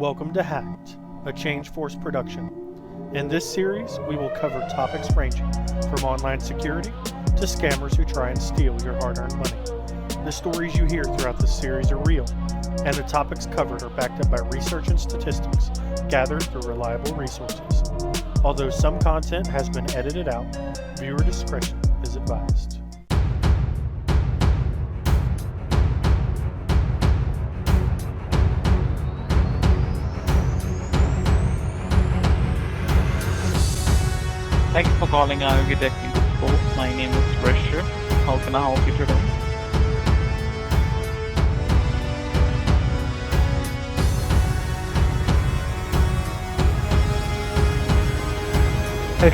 Welcome to Hacked, a Change Force production. In this series, we will cover topics ranging from online security to scammers who try and steal your hard-earned money. The stories you hear throughout this series are real, and the topics covered are backed up by research and statistics gathered through reliable resources. Although some content has been edited out, viewer discretion is advised. Thank you for calling IOG Technical Support. My name is Fresher. How can I help you today?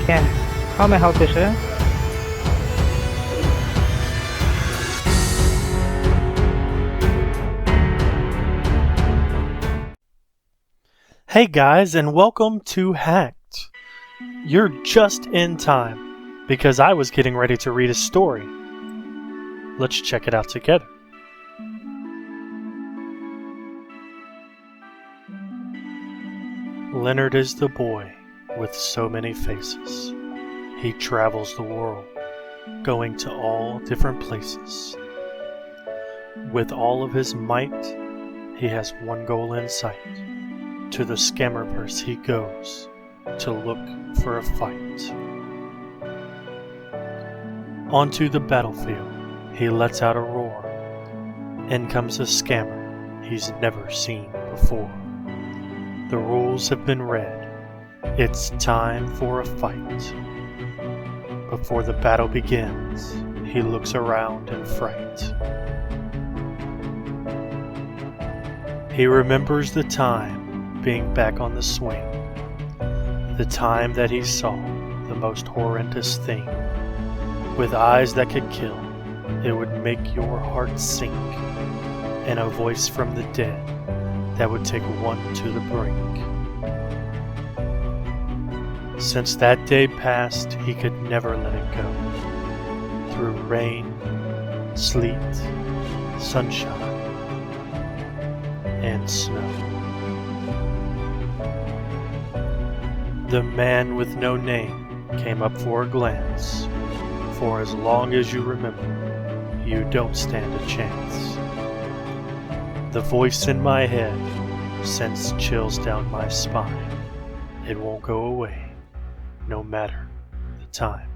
Okay. How may I help you, sir? Hey guys, and welcome to Hacked. You're just in time, because I was getting ready to read a story. Let's check it out together. Leonard is the boy with so many faces. He travels the world, going to all different places. With all of his might, he has one goal in sight. To the scammer purse he goes, to look for a fight. Onto the battlefield, he lets out a roar. In comes a scammer he's never seen before. The rules have been read. It's time for a fight. Before the battle begins, he looks around in fright. He remembers the time being back on the swing. The time that he saw the most horrendous thing. With eyes that could kill, it would make your heart sink. And a voice from the dead that would take one to the brink. Since that day passed, he could never let it go. Through rain, sleet, sunshine, and snow. The man with no name came up for a glance. For as long as you remember, you don't stand a chance. The voice in my head sends chills down my spine. It won't go away, no matter the time.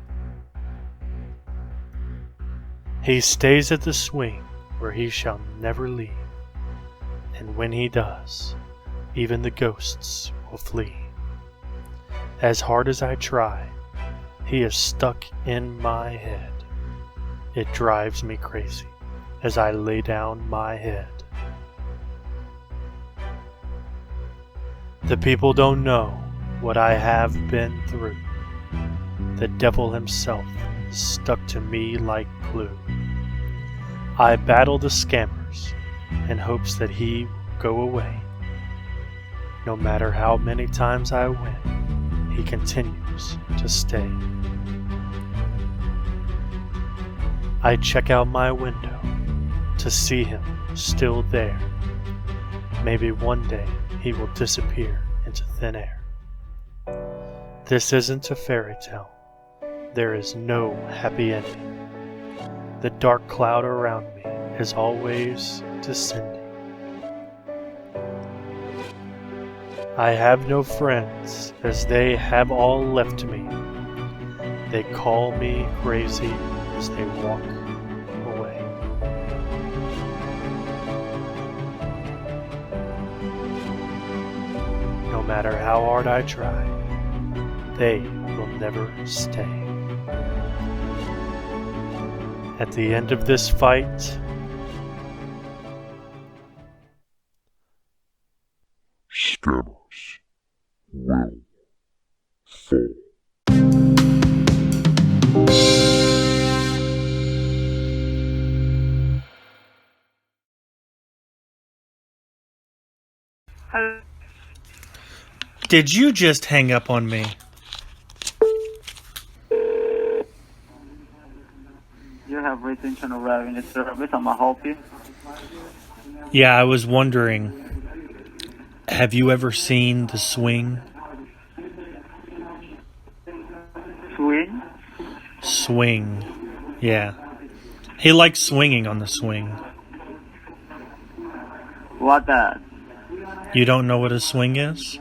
He stays at the swing where he shall never leave. And when he does, even the ghosts will flee. As hard as I try, he is stuck in my head. It drives me crazy as I lay down my head. The people don't know what I have been through. The devil himself is stuck to me like glue. I battle the scammers in hopes that he will go away. No matter how many times I win, he continues to stay. I check out my window to see him still there. Maybe one day he will disappear into thin air. This isn't a fairy tale. There is no happy ending. The dark cloud around me is always descending. I have no friends, as they have all left me. They call me crazy as they walk away. No matter how hard I try, they will never stay. At the end of this fight, scammers will fall. did you just hang up on me? You have reached Internal Revenue Service. I'm gonna help you. Yeah, I was wondering, Have you ever seen The Swing? Swing? Swing. Yeah. He likes swinging on the swing. What that? You don't know what a swing is?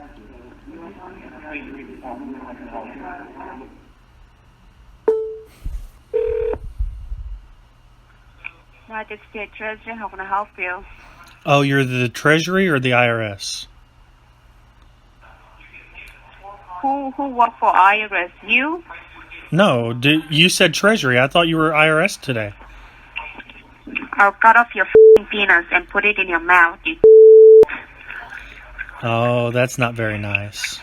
United States Treasury, how can I help you? Oh, you're the Treasury or the IRS? Who work for IRS? You? No, you said Treasury. I thought you were IRS today. I'll cut off your penis and put it in your mouth. You Oh, that's not very nice.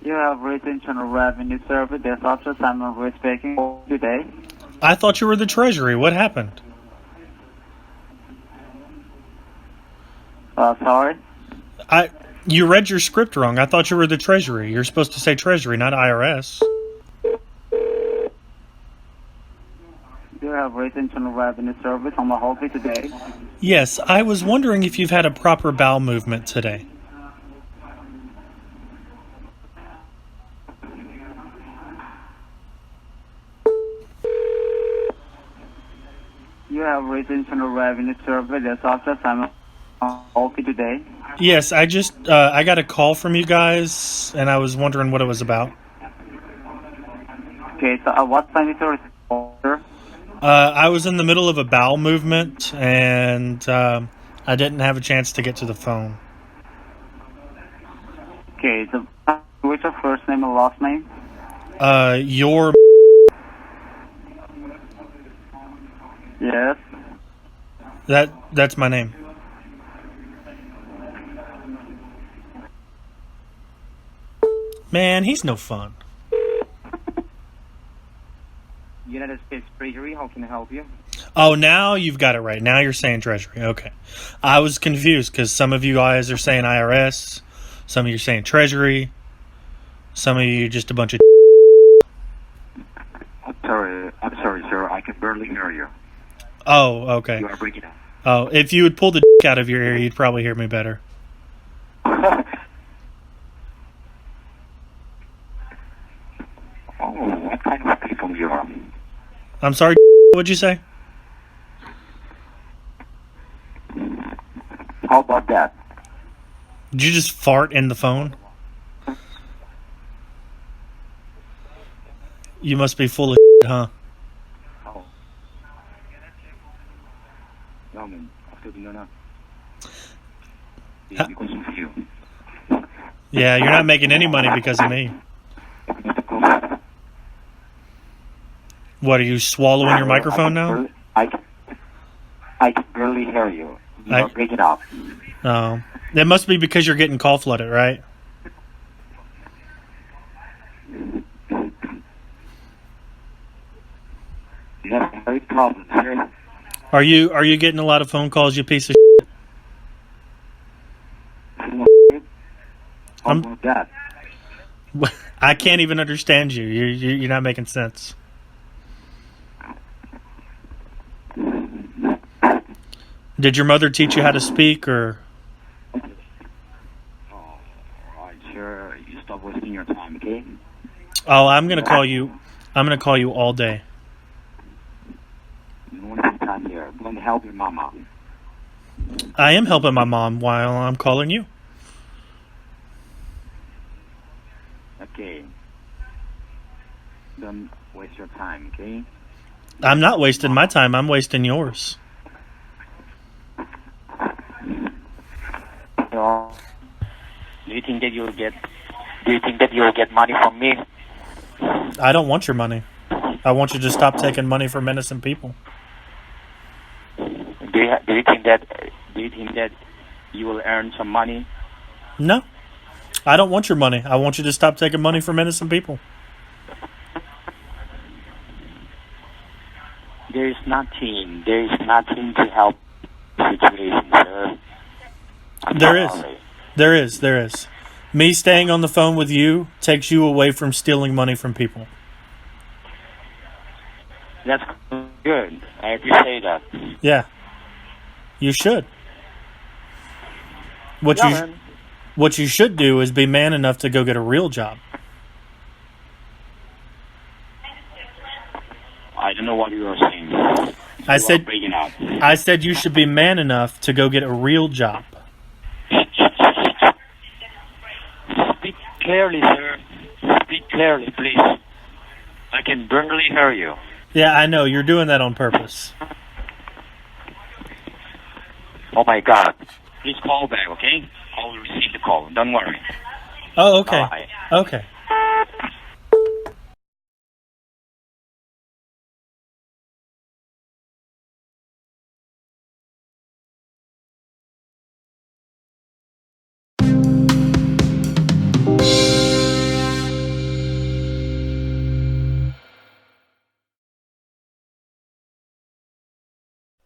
You have reached Internal Revenue Service. There's Officer Simon Ruiz speaking today. I thought you were the Treasury. What happened? Sorry? You read your script wrong. I thought you were the Treasury. You're supposed to say Treasury, not IRS. You have reached Internal Revenue Service. I'm going to help you today. Yes, I was wondering if you've had a proper bowel movement today. You have reached Internal Revenue Service. There's Officer Simon help you today. Yes, I got a call from you guys, and I was wondering what it was about. Okay, so what time is your order? I was in the middle of a bowel movement, and I didn't have a chance to get to the phone. Okay, so what's your first name and last name? Your... Yes. That's my name. Man, he's no fun. United States Treasury, how can I help you? Oh, now you've got it right. Now you're saying Treasury. Okay. I was confused because some of you guys are saying IRS, some of you are saying Treasury, some of you just a bunch of... I'm sorry, sir. I can barely hear you. Oh, okay. You are breaking up. Oh, if you would pull the out of your ear, you'd probably hear me better. Oh, what kind of people you are? I'm sorry, what'd you say? How about that? Did you just fart in the phone? You must be full of huh? Oh. No, man. No. Because of you. Yeah, you're not making any money because of me. What, are you swallowing your microphone now? I can barely hear you. You are breaking up. Oh. That must be because you're getting call flooded, right? You have very problems here. Are you getting a lot of phone calls, you piece of How about that? shit? I can't even understand you. You're not making sense. Did your mother teach you how to speak, or? Oh, alright, sure. You stop wasting your time, okay? Oh, I'm gonna call you. I'm gonna call you all day. You don't want to take time here. I'm going to help your mama. I am helping my mom while I'm calling you. Okay. Don't waste your time, okay? I'm not wasting my time. I'm wasting yours. So, do you think that you'll get money from me? I don't want your money. I want you to stop taking money from innocent people. Do you think that you will earn some money? No. I don't want your money. I want you to stop taking money from innocent people. There is nothing to help the situation, sir. There is. Me staying on the phone with you takes you away from stealing money from people. That's Good. I appreciate that. Yeah, you should. What Yeah, you man. what you should do is be man enough to go get a real job. I don't know what you are saying. I You are said breaking up. I said you should be man enough to go get a real job. Speak clearly, sir. Speak clearly, please. I can barely hear you. Yeah, I know you're doing that on purpose. Oh my God. Please call back, okay? I will receive the call. Don't worry. Oh, okay. Bye. Okay.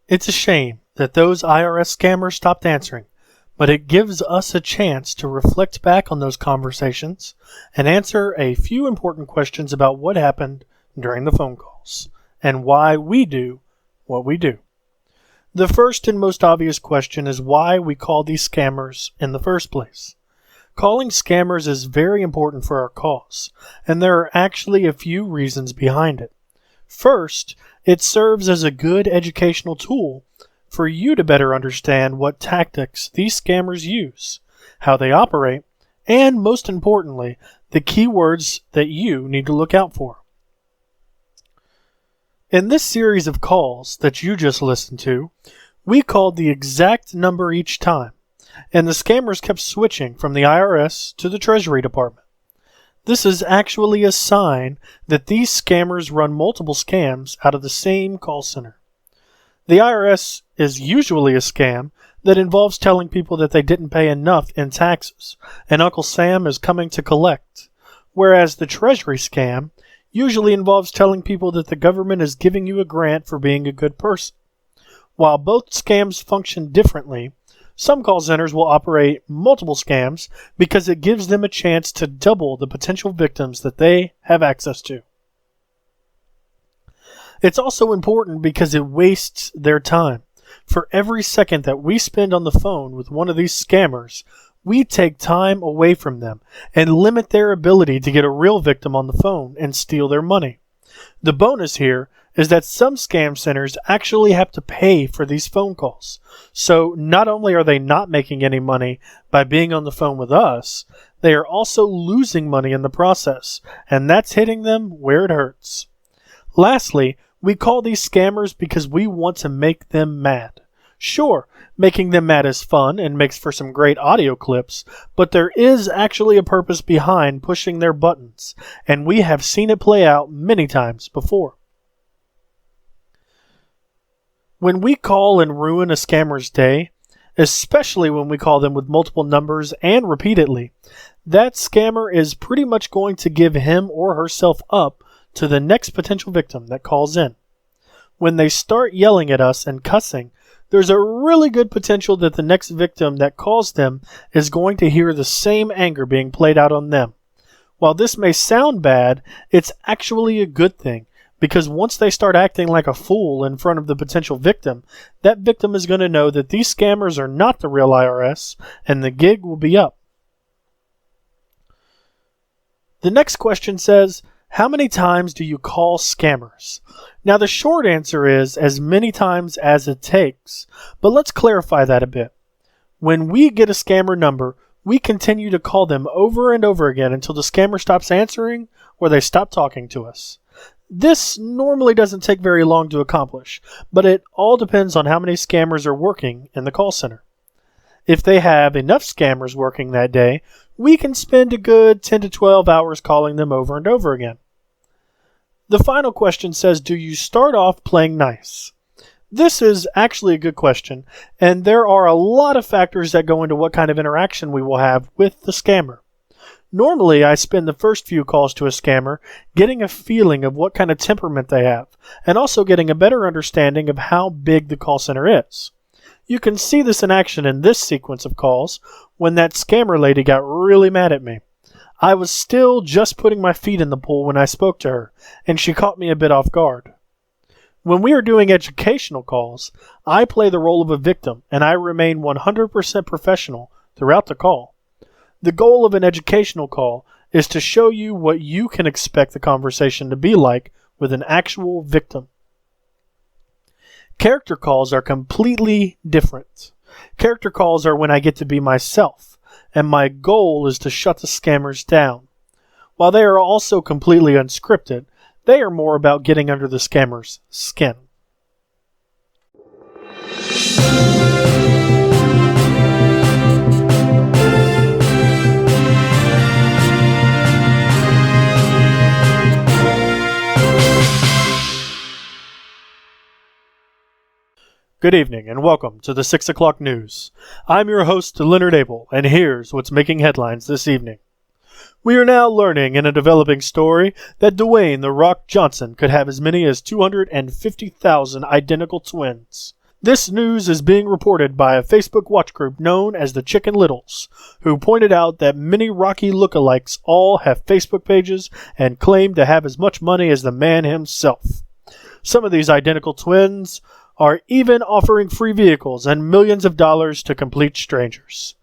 It's a shame that those IRS scammers stopped answering, but it gives us a chance to reflect back on those conversations and answer a few important questions about what happened during the phone calls and why we do what we do. The first and most obvious question is why we call these scammers in the first place. Calling scammers is very important for our cause, and there are actually a few reasons behind it. First, it serves as a good educational tool for you to better understand what tactics these scammers use, how they operate, and most importantly, the keywords that you need to look out for. In this series of calls that you just listened to, we called the exact number each time, and the scammers kept switching from the IRS to the Treasury Department. This is actually a sign that these scammers run multiple scams out of the same call center. The IRS is usually a scam that involves telling people that they didn't pay enough in taxes and Uncle Sam is coming to collect, whereas the Treasury scam usually involves telling people that the government is giving you a grant for being a good person. While both scams function differently, some call centers will operate multiple scams because it gives them a chance to double the potential victims that they have access to. It's also important because it wastes their time. For every second that we spend on the phone with one of these scammers, we take time away from them and limit their ability to get a real victim on the phone and steal their money. The bonus here is that some scam centers actually have to pay for these phone calls. So not only are they not making any money by being on the phone with us, they are also losing money in the process, and that's hitting them where it hurts. Lastly, we call these scammers because we want to make them mad. Sure, making them mad is fun and makes for some great audio clips, but there is actually a purpose behind pushing their buttons, and we have seen it play out many times before. When we call and ruin a scammer's day, especially when we call them with multiple numbers and repeatedly, that scammer is pretty much going to give him or herself up to the next potential victim that calls in. When they start yelling at us and cussing, there's a really good potential that the next victim that calls them is going to hear the same anger being played out on them. While this may sound bad, it's actually a good thing, because once they start acting like a fool in front of the potential victim, that victim is going to know that these scammers are not the real IRS, and the gig will be up. The next question says, how many times do you call scammers? Now the short answer is as many times as it takes, but let's clarify that a bit. When we get a scammer number, we continue to call them over and over again until the scammer stops answering or they stop talking to us. This normally doesn't take very long to accomplish, but it all depends on how many scammers are working in the call center. If they have enough scammers working that day, we can spend a good 10 to 12 hours calling them over and over again. The final question says, do you start off playing nice? This is actually a good question, and there are a lot of factors that go into what kind of interaction we will have with the scammer. Normally, I spend the first few calls to a scammer getting a feeling of what kind of temperament they have, and also getting a better understanding of how big the call center is. You can see this in action in this sequence of calls when that scammer lady got really mad at me. I was still just putting my feet in the pool when I spoke to her, and she caught me a bit off guard. When we are doing educational calls, I play the role of a victim and I remain 100% professional throughout the call. The goal of an educational call is to show you what you can expect the conversation to be like with an actual victim. Character calls are completely different. Character calls are when I get to be myself, and my goal is to shut the scammers down. While they are also completely unscripted, they are more about getting under the scammer's skin. Good evening and welcome to the 6 o'clock news. I'm your host, Leonard Abell, and here's what's making headlines this evening. We are now learning in a developing story that Dwayne "The Rock" Johnson could have as many as 250,000 identical twins. This news is being reported by a Facebook watch group known as the Chicken Littles, who pointed out that many Rocky lookalikes all have Facebook pages and claim to have as much money as the man himself. Some of these identical twins are even offering free vehicles and millions of dollars to complete strangers.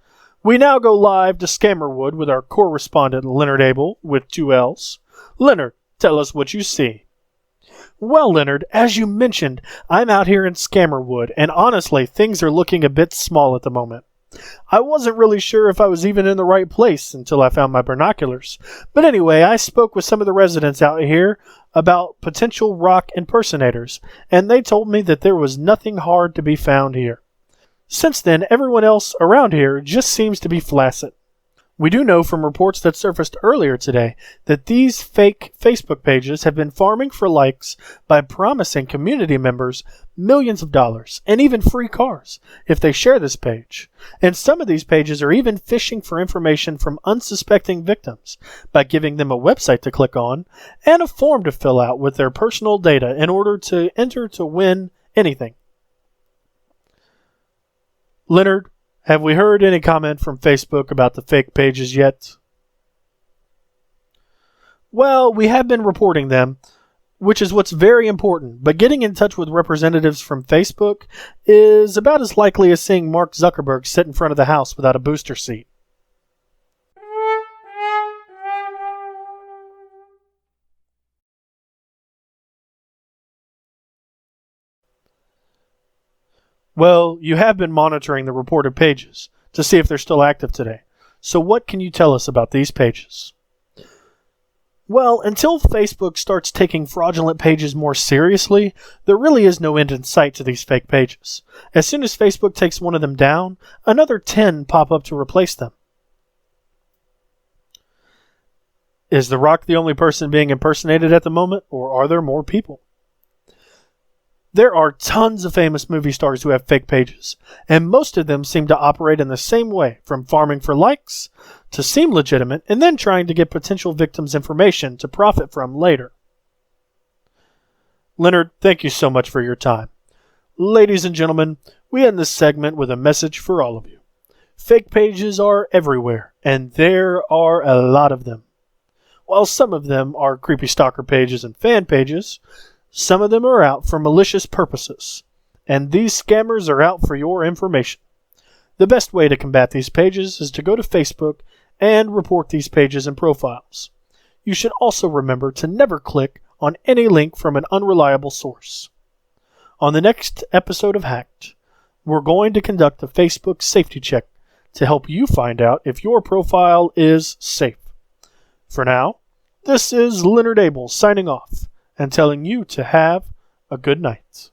We now go live to Scammerwood with our correspondent Leonard Abell with 2 L's. Leonard, tell us what you see. Well, Leonard, as you mentioned, I'm out here in Scammerwood, and honestly, things are looking a bit small at the moment. I wasn't really sure if I was even in the right place until I found my binoculars. But anyway, I spoke with some of the residents out here about potential rock impersonators, and they told me that there was nothing hard to be found here. Since then, everyone else around here just seems to be flaccid. We do know from reports that surfaced earlier today that these fake Facebook pages have been farming for likes by promising community members millions of dollars and even free cars if they share this page. And some of these pages are even fishing for information from unsuspecting victims by giving them a website to click on and a form to fill out with their personal data in order to enter to win anything. Leonard, have we heard any comment from Facebook about the fake pages yet? Well, we have been reporting them, which is what's very important, but getting in touch with representatives from Facebook is about as likely as seeing Mark Zuckerberg sit in front of the house without a booster seat. Well, you have been monitoring the reported pages to see if they're still active today. So what can you tell us about these pages? Well, until Facebook starts taking fraudulent pages more seriously, there really is no end in sight to these fake pages. As soon as Facebook takes one of them down, another 10 pop up to replace them. Is The Rock the only person being impersonated at the moment, or are there more people? There are tons of famous movie stars who have fake pages, and most of them seem to operate in the same way, from farming for likes to seem legitimate and then trying to get potential victims' information to profit from later. Leonard, thank you so much for your time. Ladies and gentlemen, we end this segment with a message for all of you. Fake pages are everywhere, and there are a lot of them. While some of them are creepy stalker pages and fan pages, some of them are out for malicious purposes, and these scammers are out for your information. The best way to combat these pages is to go to Facebook and report these pages and profiles. You should also remember to never click on any link from an unreliable source. On the next episode of Hacked, we're going to conduct a Facebook safety check to help you find out if your profile is safe. For now, this is Leonard Abell signing off and telling you to have a good night.